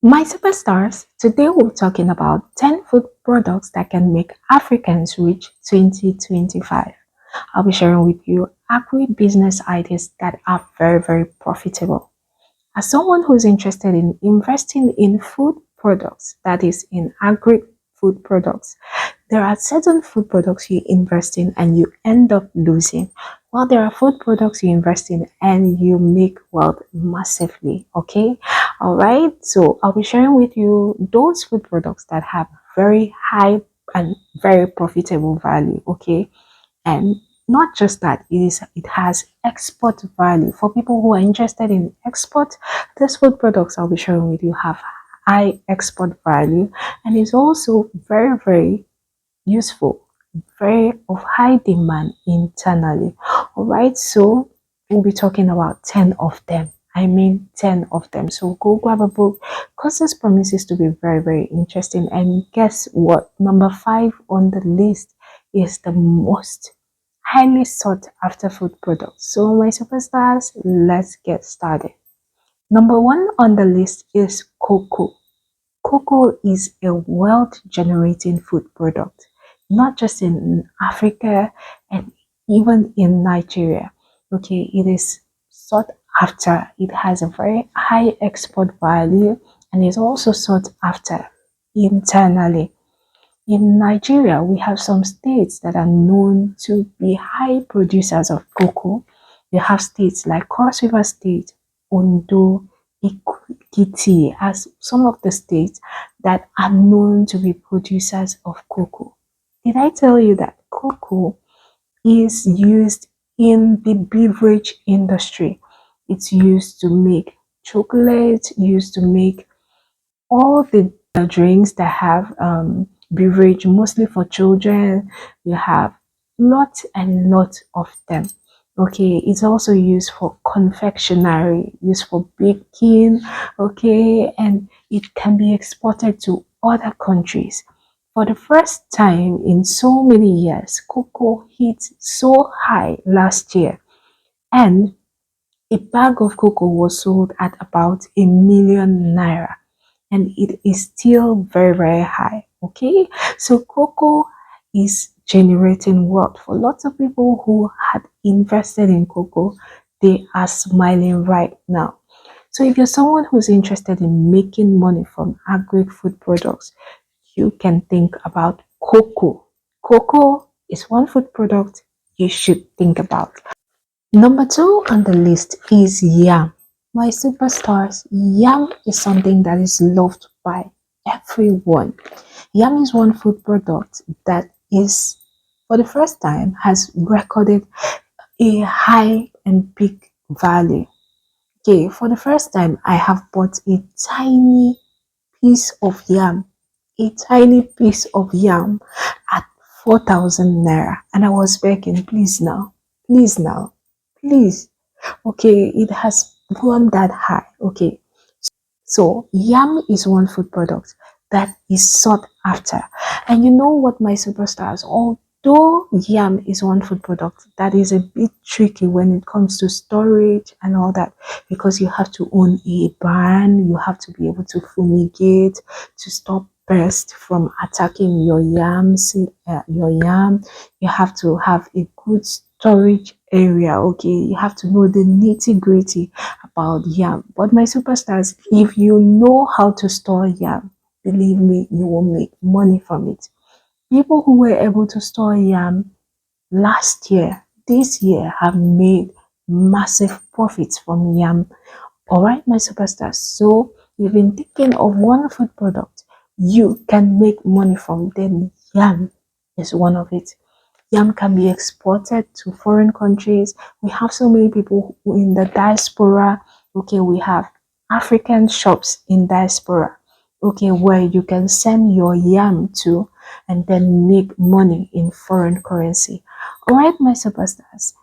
My superstars, today we're talking about 10 food products that can make Africans rich 2025. I'll be sharing with you agri-business ideas that are very profitable. As someone who's interested in investing in food products, that is in agri food products, there are certain food products you invest in and you end up losing, while there are food products you invest in and you make wealth massively. Okay, all right. So I'll be sharing with you those food products that have very high and very profitable value. Okay, and not just that, it has export value for people who are interested in export. These food products I'll be sharing with you have high export value, and is also very useful, very of high demand internally. All right, so we'll be talking about 10 of them. I mean 10 of them. So go grab a book because this promises to be very interesting. And guess what? Number 5 on the list is the most highly sought after food product. So my superstars, let's get started. Number 1 on the list is cocoa. Cocoa is a wealth generating food product, not just in Africa and even in Nigeria. Okay, it is sought after, it has a very high export value and is also sought after internally. In Nigeria, we have some states that are known to be high producers of cocoa. You have states like Cross River State, Ondo, Ekiti as some of the states that are known to be producers of cocoa. Did I tell you that cocoa is used in the beverage industry? It's used to make chocolate, used to make all the drinks that have beverage, mostly for children. You have lots and lots of them. Okay, it's also used for confectionery, used for baking. Okay, and it can be exported to other countries. For the first time in so many years, cocoa hit so high last year, and a bag of cocoa was sold at about a million naira, and it is still very high. Okay, so cocoa is generating wealth for lots of people who had invested in cocoa. They are smiling right now. So if you're someone who's interested in making money from agri food products, you can think about cocoa. Cocoa is one food product you should think about. Number 2 on the list is yam. My superstars, yam is something that is loved by everyone. Yam is one food product that is, for the first time, has recorded a high and big value. Okay, for the first time, I have bought a tiny piece of yam, a tiny piece of yam at 4,000 naira, and I was begging, please now, please. Okay, it has gone that high. Okay, so yam is one food product that is sought after. And you know what, my superstars, although yam is one food product that is a bit tricky when it comes to storage and all that, because you have to own a barn, you have to be able to fumigate to stop pest from attacking your yam. You have to have a good storage area. Okay, you have to know the nitty-gritty about yam. But my superstars, if you know how to store yam, believe me, you will make money from it. People who were able to store yam last year, this year, have made massive profits from yam. All right, my superstars. So you've been thinking of one food product you can make money from, then yam is one of it. Yam can be exported to foreign countries. We have so many people in the diaspora. Okay, we have African shops in diaspora. Okay, where you can send your yam to and then make money in foreign currency. All right, my superstars.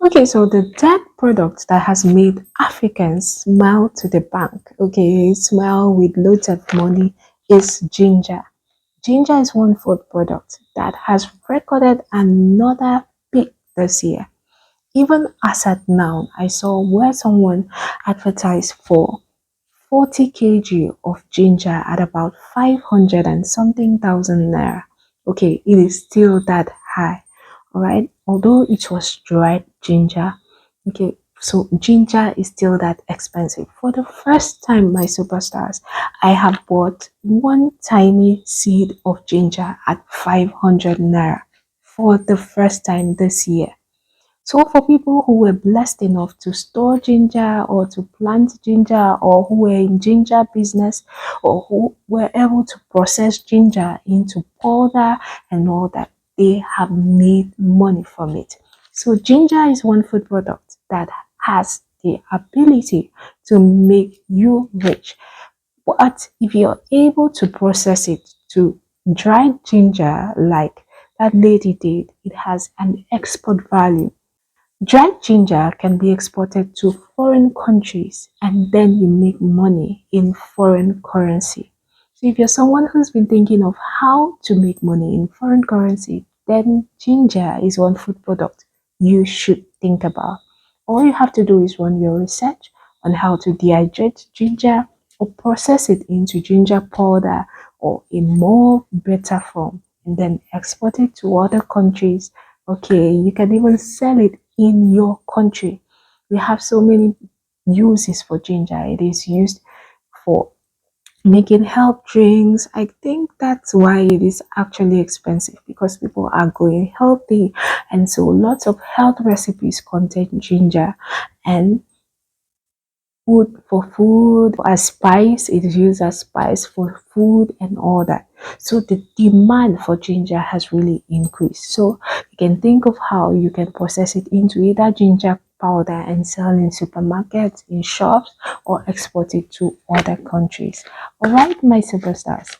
Okay, so the third product that has made Africans smile to the bank, okay, smile with loads of money, is ginger. Ginger is one food product that has recorded another peak this year. Even as at now, I saw where someone advertised for 40 kg of ginger at about 500 and something thousand naira. Okay, it is still that high. All right, although it was dried ginger. Okay, so ginger is still that expensive. For the first time, my superstars, I have bought one tiny seed of ginger at 500 naira for the first time this year. So for people who were blessed enough to store ginger or to plant ginger or who were in ginger business or who were able to process ginger into powder and all that, they have made money from it. So ginger is one food product that has the ability to make you rich. But if you're able to process it to dried ginger like that lady did, it has an export value. Dried ginger can be exported to foreign countries and then you make money in foreign currency. So if you're someone who's been thinking of how to make money in foreign currency, then ginger is one food product you should think about. All you have to do is run your research on how to dehydrate ginger or process it into ginger powder or a more better form and then export it to other countries. Okay, you can even sell it in your country. We have so many uses for ginger. It is used for making health drinks. I think that's why it is actually expensive because people are going healthy, and so lots of health recipes contain ginger. And food as spice, it is used as spice for food and all that. So the demand for ginger has really increased. So you can think of how you can process it into either ginger powder and sell in supermarkets, in shops, or export it to other countries. All right, my superstars.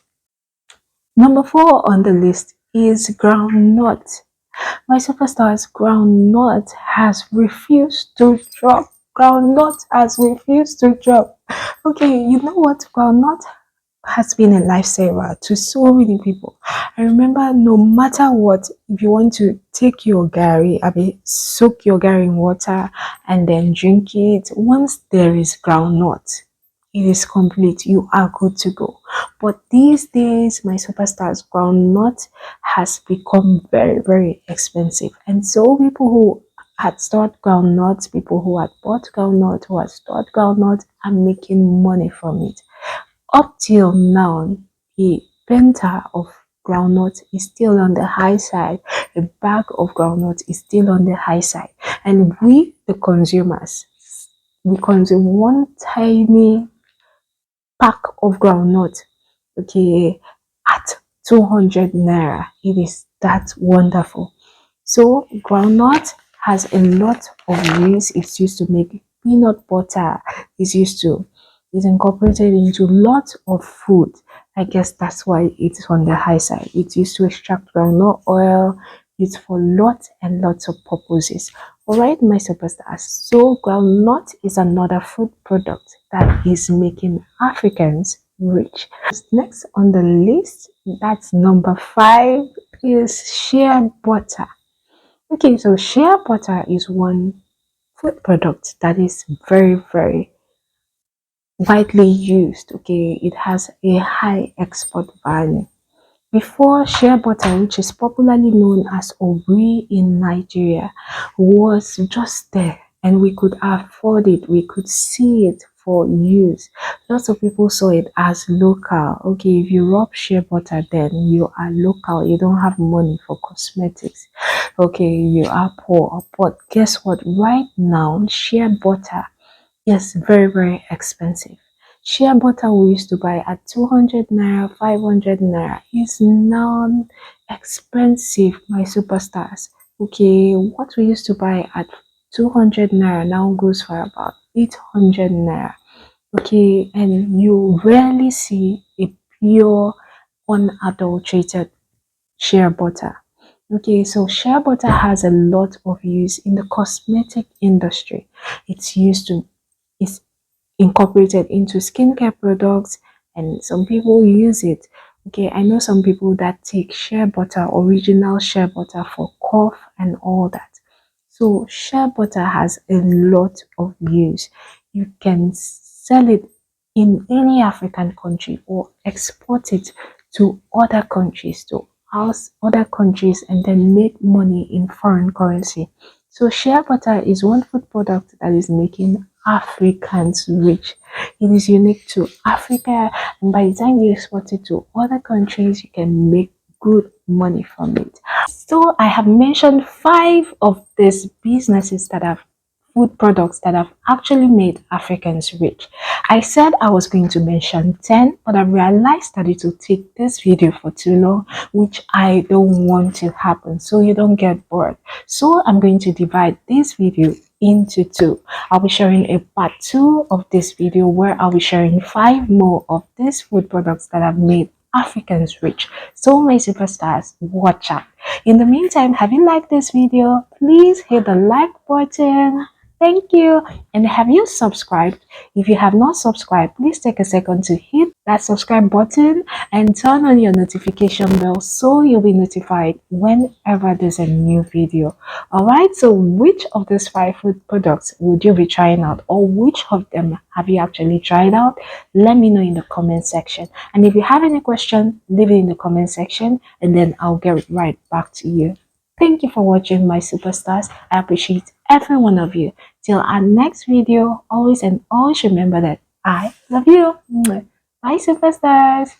Number 4 on the list is groundnut. My superstars, Groundnut has refused to drop. Groundnut has refused to drop. Okay, you know what? Groundnut has been a lifesaver to so many people. I remember no matter what, if you want to take your gari, I mean, soak your gari in water and then drink it, once there is groundnut, it is complete. You are good to go. But these days, my superstars, groundnut has become very, very expensive. And so people who had stored groundnuts, people who had bought groundnut, who had stored groundnut are making money from it. Up till now, a penta of groundnut is still on the high side. A bag of groundnut is still on the high side. And we, the consumers, we consume one tiny pack of groundnut, okay, at 200 naira. It is that wonderful. So groundnut has a lot of use. It's used to make peanut butter. It's incorporated into lots of food. I guess that's why it's on the high side. It's used to extract groundnut oil. It's for lots and lots of purposes. All right, my superstars. So groundnut is another food product that is making Africans rich. Next on the list, that's number 5, is shea butter. Okay, so shea butter is one food product that is very, very widely used. Okay, it has a high export value. Before, shea butter, which is popularly known as Ogri in Nigeria, was just there and we could afford it, we could see it for use. Lots of people saw it as local. Okay, if you rub shea butter, then you are local, you don't have money for cosmetics. Okay, you are poor. But guess what? Right now, shea butter is very, very expensive. Shea butter we used to buy at 200 naira, 500 naira is now expensive, my superstars. Okay, what we used to buy at 200 naira now goes for about 800 naira. Okay, and you rarely see a pure, unadulterated shea butter. Okay, so shea butter has a lot of use in the cosmetic industry. It's used to it's incorporated into skincare products and some people use it. Okay, I know some people that take shea butter, original shea butter for cough and all that. So shea butter has a lot of use. You can sell it in any African country or export it to other countries, to house other countries, and then make money in foreign currency. So shea butter is one food product that is making Africans rich. It is unique to Africa, and by the time you export it to other countries, you can make good money from it. So I have mentioned five of these businesses that have food products that have actually made Africans rich. I said I was going to mention 10, but I realized that it will take this video for too long, which I don't want to happen, so you don't get bored. So I'm going to divide this video into two. I'll be sharing a part two of this video where I'll be sharing five more of these food products that have made Africans rich. So my superstars, watch out. In the meantime, have you liked this video? Please hit the like button. Thank you. And have you subscribed? If you have not subscribed, please take a second to hit that subscribe button and turn on your notification bell so you'll be notified whenever there's a new video. Alright, so which of these five food products would you be trying out, or which of them have you actually tried out? Let me know in the comment section. And if you have any question, leave it in the comment section and then I'll get right back to you. Thank you for watching, my superstars. I appreciate every one of you. Till our next video, always and always remember that I love you. Bye, superstars.